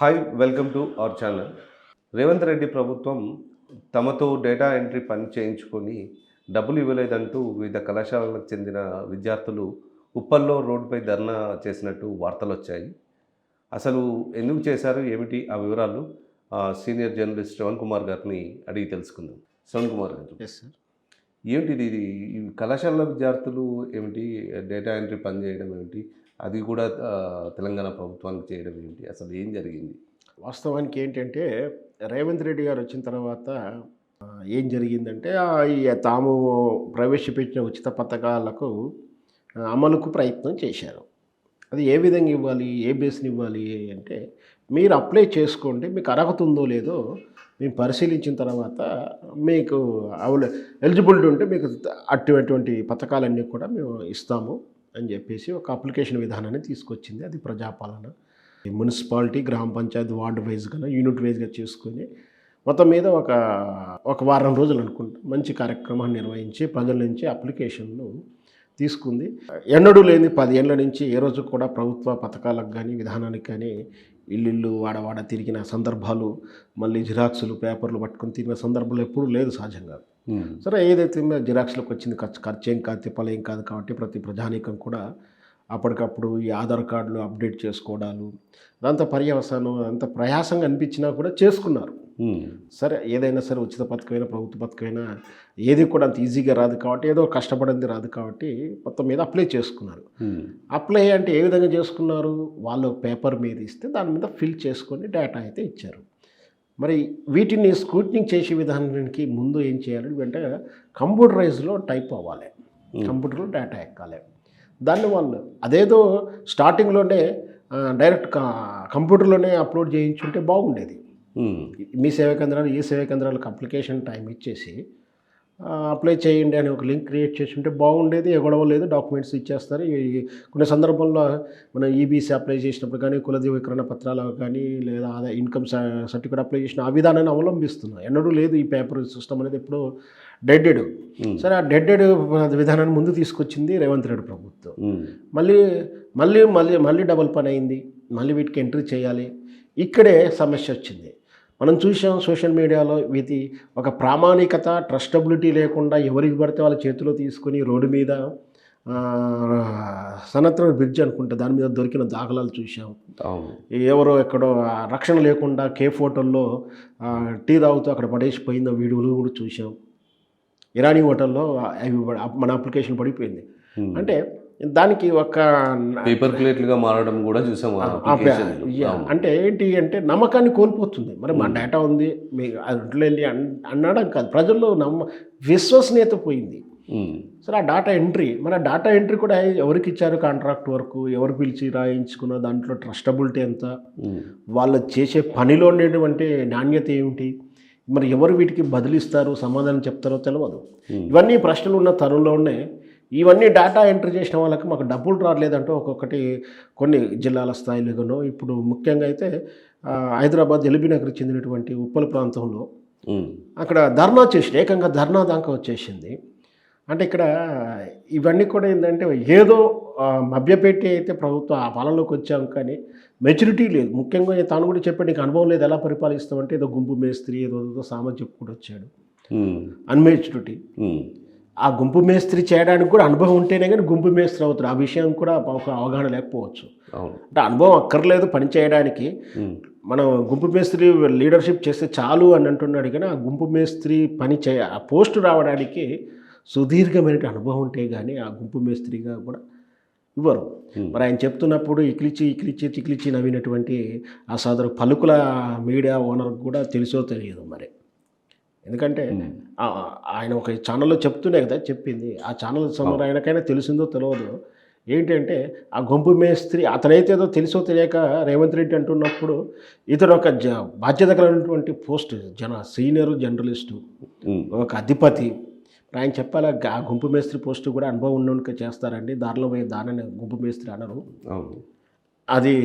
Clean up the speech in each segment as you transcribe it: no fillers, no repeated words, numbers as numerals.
Hi welcome to our channel. Revanth Reddy ప్రభుత్వం తమతో data entry పని చేయించుకొని డబ్బులు ఇవ్వలేదంటూ వివిధ కళాశాలలకు చెందిన విద్యార్థులు ఉప్పల్లో రోడ్డుపై ధర్నా చేసినట్టు వార్తలొచ్చాయి. అసలు ఎందుకు చేశారు? ఏమిటి ఆ వివరాలు? సీనియర్ జర్నలిస్ట్ శ్రవణ్ కుమార్ గారిని అడిగి తెలుసుకుందాం. శ్రవణ్ కుమార్ గారు, ఎస్ సార్. ఏమిటిది? ఇది ఈ కళాశాల విద్యార్థులు ఏమిటి డేటా ఎంట్రీ పని చేయడం ఏమిటి? అది కూడా తెలంగాణ ప్రభుత్వానికి చేయడం ఏమిటి? అసలు ఏం జరిగింది? వాస్తవానికి ఏంటంటే రేవంత్ రెడ్డి గారు వచ్చిన తర్వాత ఏం జరిగిందంటే ఈ తాము ప్రవేశపెట్టిన ఉచిత పథకాలకు అమలుకు ప్రయత్నం చేశారు. అది ఏ విధంగా ఇవ్వాలి, ఏ బేస్ని ఇవ్వాలి అంటే, మీరు అప్లై చేసుకోండి, మీకు అర్హత ఉందో లేదో మేము పరిశీలించిన తర్వాత మీకు ఎలిజిబిలిటీ ఉంటే మీకు అటువంటి పథకాలన్నీ కూడా మేము ఇస్తాము అని చెప్పేసి ఒక అప్లికేషన్ విధానాన్ని తీసుకొచ్చింది. అది ప్రజాపాలన. మున్సిపాలిటీ, గ్రామ పంచాయతీ, వార్డు వైజ్గా, యూనిట్ వైజ్గా చేసుకొని మొత్తం మీద ఒక వారం రోజులు అనుకుంటా మంచి కార్యక్రమాన్ని నిర్వహించి ప్రజల నుంచి అప్లికేషన్లు తీసుకుంది. ఎన్నడూ లేని 10 ఏళ్ల నుంచి ఏ రోజు కూడా ప్రభుత్వ పథకాలకు కానీ విధానానికి కానీ ఇల్లు వాడవాడ తిరిగిన సందర్భాలు, మళ్ళీ జిరాక్సులు పేపర్లు పట్టుకొని తిరిగిన సందర్భాలు ఎప్పుడూ లేదు సహజంగా. సరే, ఏదైతే జిరాక్స్లకు వచ్చింది ఖర్చు ఏం కాదు, తిప్పలేం కాదు కాబట్టి ప్రతి ప్రజానీకం కూడా అప్పటికప్పుడు ఈ ఆధార్ కార్డులు అప్డేట్ చేసుకోవడాలు, అదంతా పర్యవసానం, అంత ప్రయాసంగా అనిపించినా కూడా చేసుకున్నారు. సరే, ఏదైనా సరే ఉచిత పథకమైనా ప్రభుత్వ పథకమైనా ఏది కూడా అంత ఈజీగా రాదు కాబట్టి, ఏదో కష్టపడింది రాదు కాబట్టి మొత్తం మీద అప్లై చేసుకున్నారు. అప్లై అంటే ఏ విధంగా చేసుకున్నారు? వాళ్ళు పేపర్ మీద ఇస్తే దాని మీద ఫిల్ చేసుకొని డేటా అయితే ఇచ్చారు. మరి వీటిని స్క్రూటినింగ్ చేసే విధానానికి ముందు ఏం చేయాలి అంటే, కంప్యూటరైజ్లో టైప్ అవ్వాలి, కంప్యూటర్లో డేటా ఎక్కాలి. దాన్ని వాళ్ళు అదేదో స్టార్టింగ్లోనే డైరెక్ట్ కంప్యూటర్లోనే అప్లోడ్ చేయించుంటే బాగుండేది. మీ సేవా కేంద్రాలు, ఈ సేవా కేంద్రాలకు అప్లికేషన్ టైం ఇచ్చేసి అప్లై చేయండి అని ఒక లింక్ క్రియేట్ చేసి ఉంటే బాగుండేది. ఏ గొడవ లేదు, డాక్యుమెంట్స్ ఇచ్చేస్తారు. కొన్ని సందర్భంలో మనం ఈబీసీ అప్లై చేసినప్పుడు కానీ, కుల ధృవీకరణ పత్రాలు కానీ, లేదా ఇన్కమ్ సర్టిఫికేట్ అప్లై చేసిన ఆ విధానాన్ని అవలంబిస్తున్నాం. ఎన్నడూ లేదు ఈ పేపర్ సిస్టమ్ అనేది, ఎప్పుడో డెడెడ్. సరే, ఆ డెడెడ్ విధానాన్ని ముందు తీసుకొచ్చింది రేవంత్ రెడ్డి ప్రభుత్వం. మళ్ళీ మళ్ళీ మళ్ళీ మళ్ళీ డబుల్ పని అయింది. మళ్ళీ వీటికి ఎంట్రీ చేయాలి. ఇక్కడే సమస్య వచ్చింది. మనం చూసాం సోషల్ మీడియాలో వీటి ఒక ప్రామాణికత, ట్రస్టబిలిటీ లేకుండా ఎవరికి పడితే వాళ్ళ చేతిలో తీసుకొని రోడ్డు మీద సనత్ర బ్రిడ్జ్ అనుకుంటే దాని మీద దొరికిన దాఖలాలు చూసాం. ఎవరో ఎక్కడో రక్షణ లేకుండా కేఫ్ హోటల్లో టీ తాగుతూ అక్కడ పడేసిపోయిందో వీడియోలు కూడా చూసాం. ఇరానీ హోటల్లో మన అప్లికేషన్ పడిపోయింది. అంటే దానికి ఒక పేపర్ ప్లేట్లుగా మారడం కూడా చూసాము. అంటే ఏంటి అంటే నమ్మకాన్ని కోల్పోతుంది. మరి మా డేటా ఉంది మీకు అట్లా వెళ్ళి అనడం కాదు, ప్రజల్లో విశ్వసనీయత పోయింది. సరే, ఆ డేటా ఎంట్రీ, మరి ఆ డేటా ఎంట్రీ కూడా ఎవరికి ఇచ్చారు కాంట్రాక్ట్ వర్క్, ఎవరు పిలిచి రాయించుకున్న దాంట్లో ట్రస్టబిలిటీ ఎంత, వాళ్ళు చేసే పనిలో ఉండేటువంటి నాణ్యత ఏమిటి, మరి ఎవరు వీటికి బదిలిస్తారు, సమాధానం చెప్తారో తెలియదు. ఇవన్నీ ప్రశ్నలు ఉన్న తరుణంలోనే ఇవన్నీ డేటా ఎంట్రీ చేసిన వాళ్ళకి మాకు డబ్బులు రాలేదంటూ ఒక్కొక్కటి కొన్ని జిల్లాల స్థాయిలోనో, ఇప్పుడు ముఖ్యంగా అయితే హైదరాబాద్ ఎల్బీ నగర్కి చెందినటువంటి ఉప్పల్ ప్రాంతంలో అక్కడ ధర్నా చేసి ఏకంగా ధర్నా దాకా వచ్చేసింది. అంటే ఇక్కడ ఇవన్నీ కూడా ఏంటంటే ఏదో మభ్యపెట్టి అయితే ప్రభుత్వం ఆ పాలనలోకి వచ్చాం కానీ మెచ్యూరిటీ లేదు. ముఖ్యంగా తాను కూడా చెప్పాడు, నీకు అనుభవం లేదు, ఎలా పరిపాలిస్తామంటే ఏదో గుంపు మేస్త్రి ఏదో సామాన్ చెప్పుకుంటూ వచ్చాడు. అన్మెచ్యూరిటీ. ఆ గుంపు మేస్త్రి చేయడానికి కూడా అనుభవం ఉంటేనే కానీ గుంపు మేస్త్రి అవుతారు. ఆ విషయం కూడా ఒక అవగాహన లేకపోవచ్చు. అంటే అనుభవం అక్కర్లేదు పని చేయడానికి. మనం గుంపు మేస్త్రి లీడర్షిప్ చేస్తే చాలు అని అంటున్నాడు కానీ ఆ గుంపు మేస్త్రి ఆ పోస్టు రావడానికి సుదీర్ఘమైన అనుభవం ఉంటే కానీ ఆ గుంపు మేస్త్రిగా కూడా ఇవ్వరు. మరి ఆయన చెప్తున్నప్పుడు ఇకిలిచి నవ్వినటువంటి ఆ సదరు పలుకుల మీడియా ఓనర్కి కూడా తెలుసో తెలియదు మరి. ఎందుకంటే ఆయన ఒక ఛానల్లో చెప్తూనే కదా చెప్పింది. ఆ ఛానల్ ఆయనకైనా తెలిసిందో తెలియదు. ఏంటంటే ఆ గుంపు మేస్త్రి అతనైతే ఏదో తెలుసో తెలియక రేవంత్ రెడ్డి అంటున్నప్పుడు ఇతడు ఒక బాధ్యత కలిగినటువంటి పోస్ట్, సీనియర్ జర్నలిస్టు, ఒక అధిపతి. ఆయన చెప్పాలి, ఆ గుంపు మేస్త్రి పోస్టు కూడా అనుభవం ఉన్నోనికే చేస్తారండి, దారిలో పోయే దానని గుంపు మేస్త్రి అనరు. అది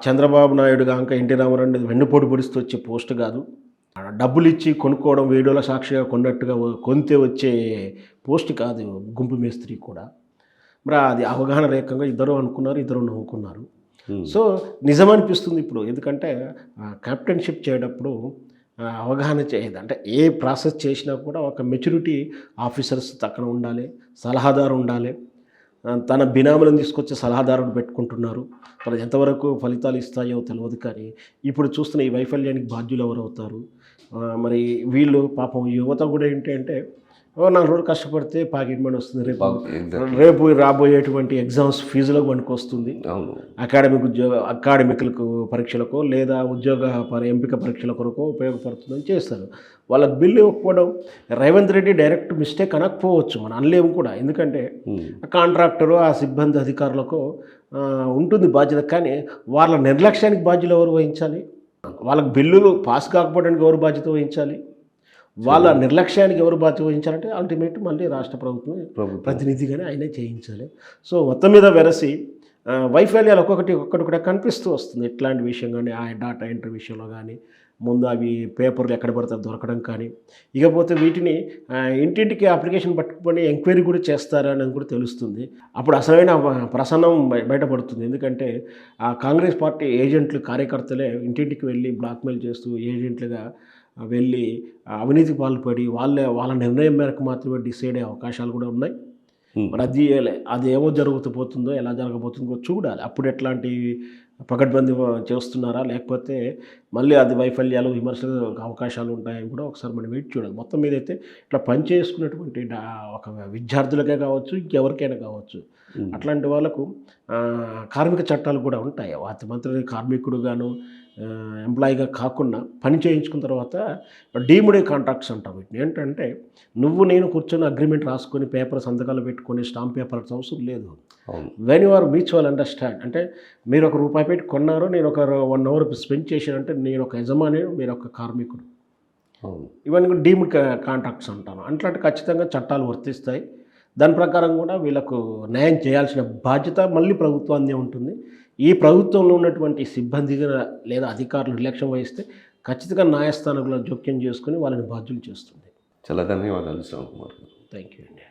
చంద్రబాబు నాయుడు కాక ఎన్టీ రామారావు వెన్నుపోటు పొడిస్తూ వచ్చే పోస్టు కాదు. డబ్బులు ఇచ్చి కొనుక్కోవడం, వీడియోల సాక్షిగా కొన్నట్టుగా కొంతే వచ్చే పోస్ట్ కాదు గుంపు మేస్త్రి కూడా. మరి అది అవగాహన రేఖంగా ఇద్దరు అనుకున్నారు, ఇద్దరు నవ్వుకున్నారు. సో నిజమనిపిస్తుంది ఇప్పుడు. ఎందుకంటే కెప్టెన్షిప్ చేయడప్పుడు అవగాహన చేయదు. అంటే ఏ ప్రాసెస్ చేసినా కూడా ఒక మెచ్యూరిటీ ఆఫీసర్స్ పక్కన ఉండాలి, సలహాదారు ఉండాలి. తన బినాములను తీసుకొచ్చి సలహాదారుడు పెట్టుకుంటున్నారు. మరి ఎంతవరకు ఫలితాలు ఇస్తాయో తెలియదు. కానీ ఇప్పుడు చూస్తున్న ఈ వైఫల్యానికి బాధ్యులు ఎవరవుతారు? మరి వీళ్ళు పాపం యువత కూడా ఏంటి అంటే 4 రోజులు కష్టపడితే పాకెట్ మనీ వస్తుంది. రేపు రాబోయేటువంటి ఎగ్జామ్స్ ఫీజులకు వస్తుంది. అవును. అకాడమిక్లకు పరీక్షలకో లేదా ఉద్యోగ ఎంపిక పరీక్షల కొరకు ఉపయోగపడుతుందని చేస్తారు. వాళ్ళకి బిల్లు ఇవ్వకపోవడం రేవంత్ రెడ్డి డైరెక్ట్ మిస్టేక్ అనకపోవచ్చు, మనం అనలేము కూడా. ఎందుకంటే కాంట్రాక్టరు ఆ సిబ్బంది అధికారులకు ఉంటుంది బాధ్యత. కానీ వాళ్ళ నిర్లక్ష్యానికి బాధ్యులు ఎవరు వహించాలి? వాళ్ళకి బిల్లులు పాస్ కాకపోవడానికి ఎవరు బాధ్యత వహించాలి? వాళ్ళ నిర్లక్ష్యానికి ఎవరు బాధ్యత వహించాలంటే అల్టిమేట్ మళ్ళీ రాష్ట్ర ప్రభుత్వం ప్రతినిధిగానే ఆయనే చేయించాలి. సో మొత్తం మీద వెరసి వైఫల్యాలు ఒక్కొక్కటి కూడా కనిపిస్తూ వస్తుంది. ఇట్లాంటి విషయం కానీ ఆ డాటా ఎంట్రీ విషయంలో కానీ, ముందు అవి పేపర్లు ఎక్కడ పడితే దొరకడం కానీ, ఇకపోతే వీటిని ఇంటింటికి అప్లికేషన్ పట్టుకొని ఎంక్వైరీ కూడా చేస్తారని కూడా తెలుస్తుంది. అప్పుడు అసలైన ప్రసన్నం బయటపడుతుంది. ఎందుకంటే ఆ కాంగ్రెస్ పార్టీ ఏజెంట్లు కార్యకర్తలే ఇంటింటికి వెళ్ళి బ్లాక్మెయిల్ చేస్తూ ఏజెంట్లుగా వెళ్ళి అవినీతి పాల్పడి వాళ్ళ నిర్ణయం మేరకు మాత్రమే డిసైడ్ అయ్యే అవకాశాలు కూడా ఉన్నాయి. మరి అది ఏమో జరుగుతూ ఎలా జరగబోతుందో చూడాలి. అప్పుడు ఎట్లాంటి పకడ్బందీ చేస్తున్నారా, లేకపోతే మళ్ళీ అది వైఫల్యాలు విమర్శలు అవకాశాలు ఉంటాయని కూడా ఒకసారి మనం వెయిట్ చూడాలి. మొత్తం మీద అయితే ఇట్లా పనిచేసుకున్నటువంటి ఒక విద్యార్థులకే కావచ్చు, ఇంకెవరికైనా కావచ్చు, అట్లాంటి వాళ్ళకు కార్మిక చట్టాలు కూడా ఉంటాయి. వాటి మంత్రి కార్మికుడుగాను ఎంప్లాయీగా కాకుండా పని చేయించుకున్న తర్వాత డీమ్డ్ కాంట్రాక్ట్స్ అంటాం వీటిని. ఏంటంటే నేను కూర్చొని అగ్రిమెంట్ రాసుకొని పేపర్ సంతకాలు పెట్టుకొని స్టాంప్ పేపర్స్ అవసరం లేదు. When you are mutual understand, అంటే మీరు ₹1 పెట్టి కొన్నారు, నేను ఒక 1 అవర్ స్పెండ్ చేశానంటే నేను ఒక యజమాని, మీరు ఒక కార్మికుడు. ఇవన్నీ కూడా డీమ్డ్ కాంట్రాక్ట్స్ అంటాను. అట్లాంటి ఖచ్చితంగా చట్టాలు వర్తిస్తాయి. దాని ప్రకారం కూడా వీళ్ళకు న్యాయం చేయాల్సిన బాధ్యత మళ్ళీ ప్రభుత్వాన్నే ఉంటుంది. ఈ ప్రభుత్వంలో ఉన్నటువంటి సిబ్బందిగా లేదా అధికారులు నిర్లక్ష్యం వహిస్తే ఖచ్చితంగా న్యాయస్థానంలో జోక్యం చేసుకుని వాళ్ళని బాధ్యులు చేస్తుంది. చాలా ధన్యవాదాలు శ్రవణ్ కుమార్. థ్యాంక్ యూ అండి.